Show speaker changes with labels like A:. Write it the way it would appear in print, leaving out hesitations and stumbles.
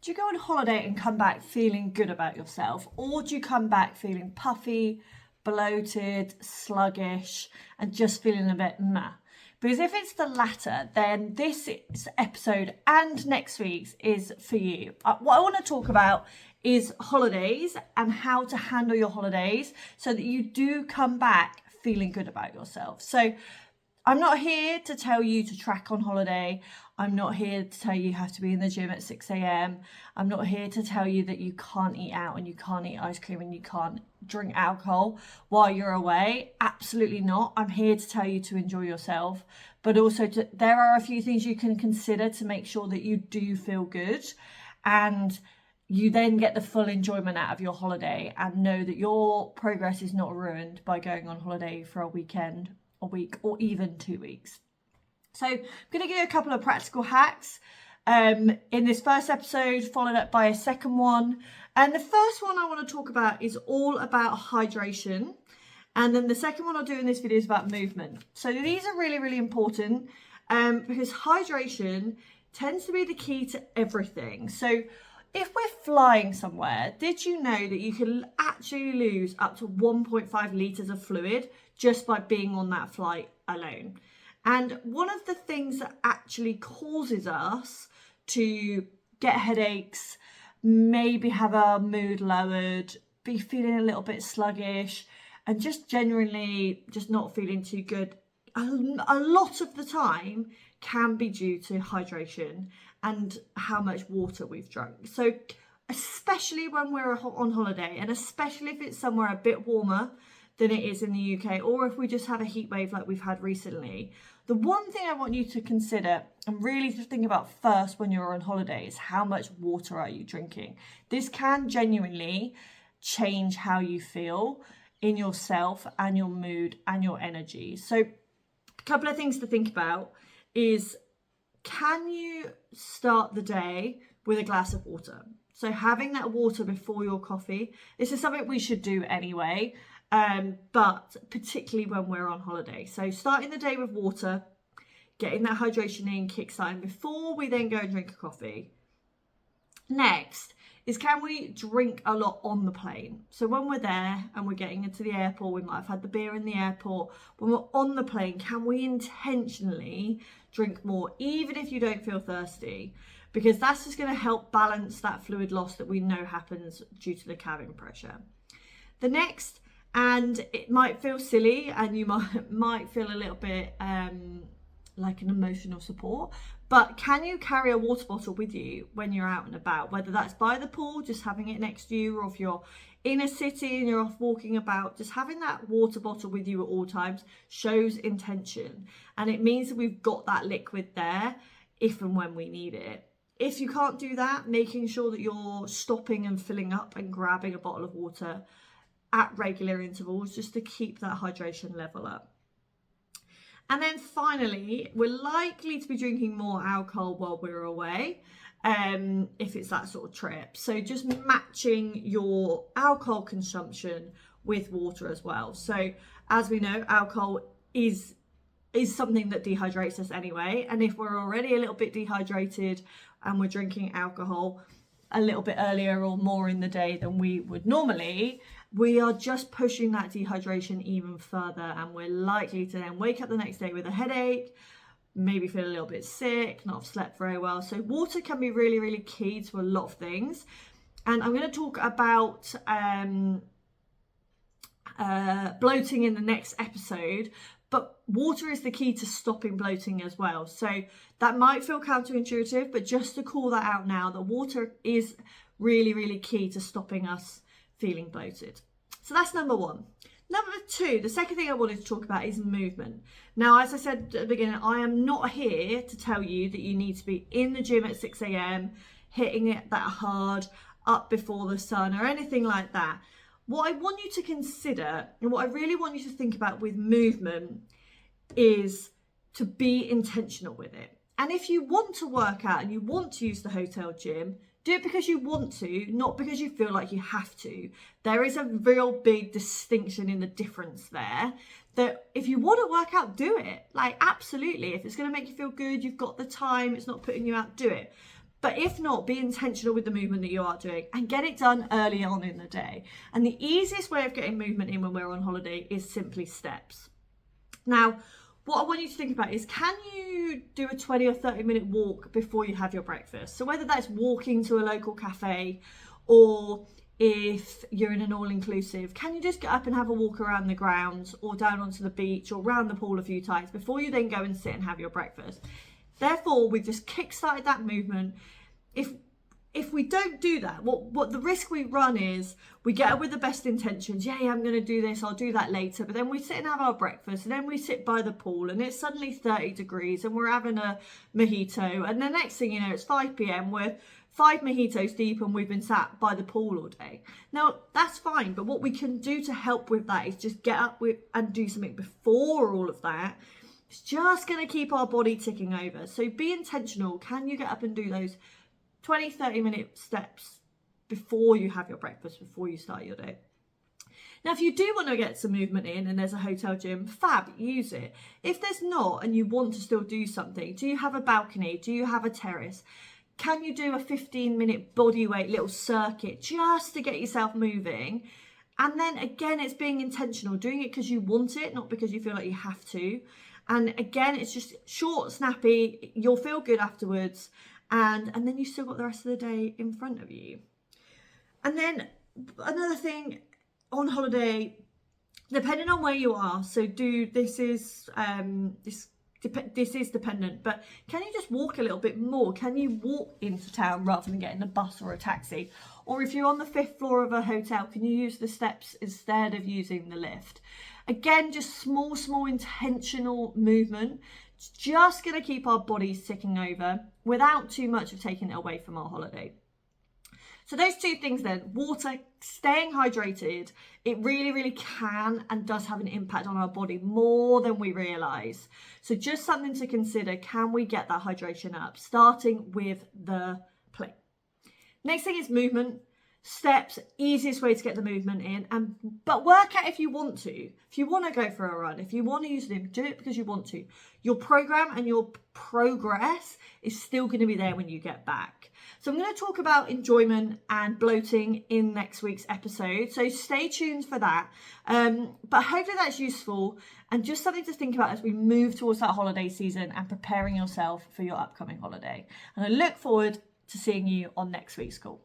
A: Do you go on holiday and come back feeling good about yourself? Or do you come back feeling puffy, bloated, sluggish, and just feeling a bit meh? Because if it's the latter, then this episode and next week's is for you. What I want to talk about is holidays and how to handle your holidays so that you do come back feeling good about yourself. So I'm not here to tell you to track on holiday. I'm not here to tell you have to be in the gym at 6 a.m. I'm not here to tell you that you can't eat out and you can't eat ice cream and you can't drink alcohol while you're away. Absolutely not. I'm here to tell you to enjoy yourself, but also there are a few things you can consider to make sure that you do feel good and you then get the full enjoyment out of your holiday and know that your progress is not ruined by going on holiday for a weekend, a week, or even 2 weeks. So I'm going to give you a couple of practical hacks in this first episode, followed up by a second one. And the first one I want to talk about is all about hydration. And then the second one I'll do in this video is about movement. So these are really, really important because hydration tends to be the key to everything. So if we're flying somewhere, did you know that you can actually lose up to 1.5 litres of fluid just by being on that flight alone? And one of the things that actually causes us to get headaches, maybe have our mood lowered, be feeling a little bit sluggish, and just generally just not feeling too good, a lot of the time can be due to hydration and how much water we've drunk. So especially when we're on holiday, and especially if it's somewhere a bit warmer than it is in the UK, or if we just have a heat wave like we've had recently, the one thing I want you to consider and really to think about first when you're on holiday is how much water are you drinking. This can genuinely change how you feel in yourself and your mood and your energy. So a couple of things to think about is, can you start the day with a glass of water? So having that water before your coffee, this is something we should do anyway, but particularly when we're on holiday. So starting the day with water, getting that hydration in, kickstarting before we then go and drink a coffee. Next is, can we drink a lot on the plane? So when we're there and we're getting into the airport, we might have had the beer in the airport. When we're on the plane, can we intentionally drink more, even if you don't feel thirsty? Because that's just going to help balance that fluid loss that we know happens due to the cabin pressure. The next, and it might feel silly and you might feel a little bit like an emotional support, but can you carry a water bottle with you when you're out and about, whether that's by the pool, just having it next to you, or if you're in a city and you're off walking about, just having that water bottle with you at all times shows intention. And it means that we've got that liquid there if and when we need it. If you can't do that, making sure that you're stopping and filling up and grabbing a bottle of water at regular intervals just to keep that hydration level up. And then finally, we're likely to be drinking more alcohol while we're away, if it's that sort of trip. So just matching your alcohol consumption with water as well. So as we know, alcohol is something that dehydrates us anyway. And if we're already a little bit dehydrated and we're drinking alcohol a little bit earlier or more in the day than we would normally, we are just pushing that dehydration even further, and we're likely to then wake up the next day with a headache, maybe feel a little bit sick, not have slept very well. So water can be really, really key to a lot of things. And I'm going to talk about bloating in the next episode, but water is the key to stopping bloating as well. So that might feel counterintuitive, but just to call that out now, that water is really, really key to stopping us feeling bloated. So that's number one. Number two, the second thing I wanted to talk about is movement. Now, as I said at the beginning, I am not here to tell you that you need to be in the gym at 6 a.m, hitting it that hard, up before the sun or anything like that. What I want you to consider, and what I really want you to think about with movement, is to be intentional with it. And if you want to work out and you want to use the hotel gym, do it because you want to, not because you feel like you have to. There is a real big distinction in the difference there, that if you want to work out, do it. Like, absolutely. If it's going to make you feel good, you've got the time, it's not putting you out, do it. But if not, be intentional with the movement that you are doing and get it done early on in the day. And the easiest way of getting movement in when we're on holiday is simply steps. Now, what I want you to think about is, can you do a 20 or 30 minute walk before you have your breakfast? So whether that's walking to a local cafe, or if you're in an all-inclusive, can you just get up and have a walk around the grounds or down onto the beach or around the pool a few times before you then go and sit and have your breakfast? Therefore, we've just kick-started that movement. If we don't do that, what the risk we run is we get up with the best intentions. Yeah, I'm going to do this, I'll do that later. But then we sit and have our breakfast, and then we sit by the pool and it's suddenly 30 degrees and we're having a mojito. And the next thing you know, it's 5 p.m. We're 5 mojitos deep and we've been sat by the pool all day. Now, that's fine. But what we can do to help with that is just get up and do something before all of that. It's just going to keep our body ticking over. So be intentional. Can you get up and do those 20, 30 minute steps before you have your breakfast, before you start your day? Now, if you do want to get some movement in and there's a hotel gym, fab, use it. If there's not and you want to still do something, do you have a balcony? Do you have a terrace? Can you do a 15-minute body weight little circuit just to get yourself moving? And then again, it's being intentional, doing it because you want it, not because you feel like you have to. And again, it's just short, snappy, you'll feel good afterwards. And then you still got the rest of the day in front of you. And then another thing on holiday, depending on where you are, so this is dependent, but can you just walk a little bit more? Can you walk into town rather than getting a bus or a taxi? Or if you're on the 5th floor of a hotel, can you use the steps instead of using the lift? Again, just small intentional movement. It's just going to keep our bodies ticking over without too much of taking it away from our holiday. So those two things then, water, staying hydrated, it really can and does have an impact on our body more than we realise. So just something to consider, can we get that hydration up? Starting with the plate. Next thing is movement. Steps, easiest way to get the movement in, but work out if you want to. If you want to go for a run, if you want to use them, do it because you want to. Your program and your progress is still going to be there when you get back. So I'm going to talk about enjoyment and bloating in next week's episode, so stay tuned for that. But hopefully that's useful and just something to think about as we move towards that holiday season and preparing yourself for your upcoming holiday. And I look forward to seeing you on next week's call.